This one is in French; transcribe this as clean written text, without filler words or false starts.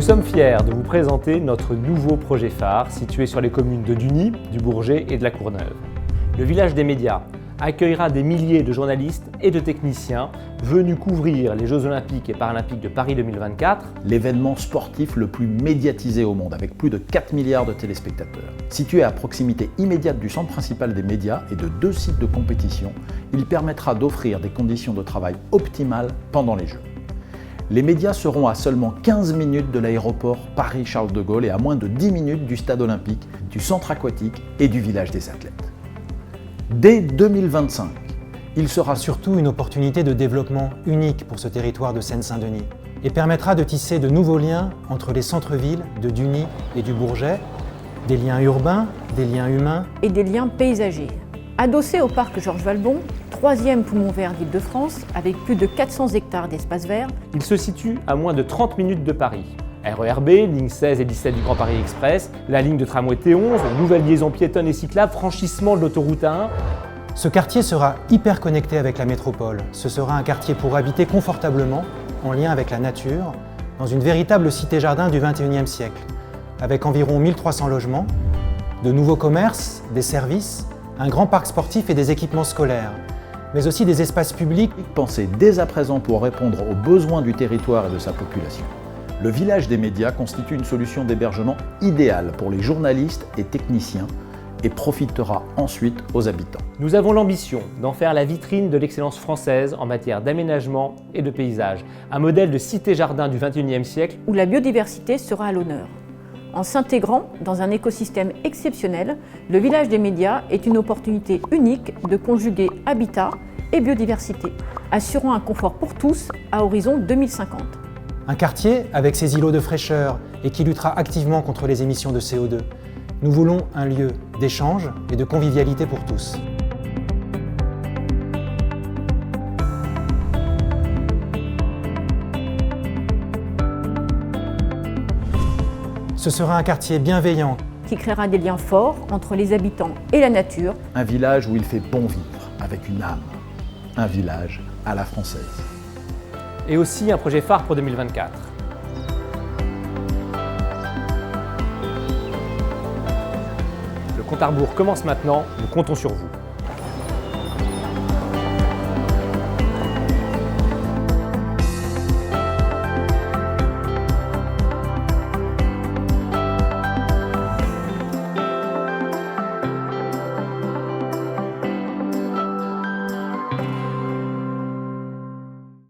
sommes fiers de vous présenter notre nouveau projet phare situé sur les communes de Duny, du Bourget et de la Courneuve. Le village des médias accueillera des milliers de journalistes et de techniciens venus couvrir les Jeux Olympiques et Paralympiques de Paris 2024. L'événement sportif le plus médiatisé au monde, avec plus de 4 milliards de téléspectateurs. Situé à proximité immédiate du centre principal des médias et de 2 sites de compétition, il permettra d'offrir des conditions de travail optimales pendant les Jeux. Les médias seront à seulement 15 minutes de l'aéroport Paris-Charles de Gaulle et à moins de 10 minutes du stade olympique, du centre aquatique et du village des athlètes. Dès 2025, il sera surtout une opportunité de développement unique pour ce territoire de Seine-Saint-Denis et permettra de tisser de nouveaux liens entre les centres-villes de Duny et du Bourget, des liens urbains, des liens humains et des liens paysagers. Adossé au parc Georges Valbon, 3e poumon vert d'Île-de-France, avec plus de 400 hectares d'espace vert, il se situe à moins de 30 minutes de Paris. RER B, ligne 16 et 17 du Grand Paris Express, la ligne de tramway T11, nouvelle liaison piétonne et cyclable, franchissement de l'autoroute A1. Ce quartier sera hyper connecté avec la métropole. Ce sera un quartier pour habiter confortablement, en lien avec la nature, dans une véritable cité-jardin du XXIe siècle, avec environ 1300 logements, de nouveaux commerces, des services, un grand parc sportif et des équipements scolaires, mais aussi des espaces publics pensés dès à présent pour répondre aux besoins du territoire et de sa population. Le village des médias constitue une solution d'hébergement idéale pour les journalistes et techniciens et profitera ensuite aux habitants. Nous avons l'ambition d'en faire la vitrine de l'excellence française en matière d'aménagement et de paysage, un modèle de cité-jardin du XXIe siècle où la biodiversité sera à l'honneur. En s'intégrant dans un écosystème exceptionnel, le village des médias est une opportunité unique de conjuguer habitat et biodiversité, assurant un confort pour tous à horizon 2050. Un quartier avec ses îlots de fraîcheur et qui luttera activement contre les émissions de CO2. Nous voulons un lieu d'échange et de convivialité pour tous. Ce sera un quartier bienveillant qui créera des liens forts entre les habitants et la nature. Un village où il fait bon vivre, avec une âme. Un village à la française. Et aussi un projet phare pour 2024. Le compte à rebours commence maintenant, nous comptons sur vous.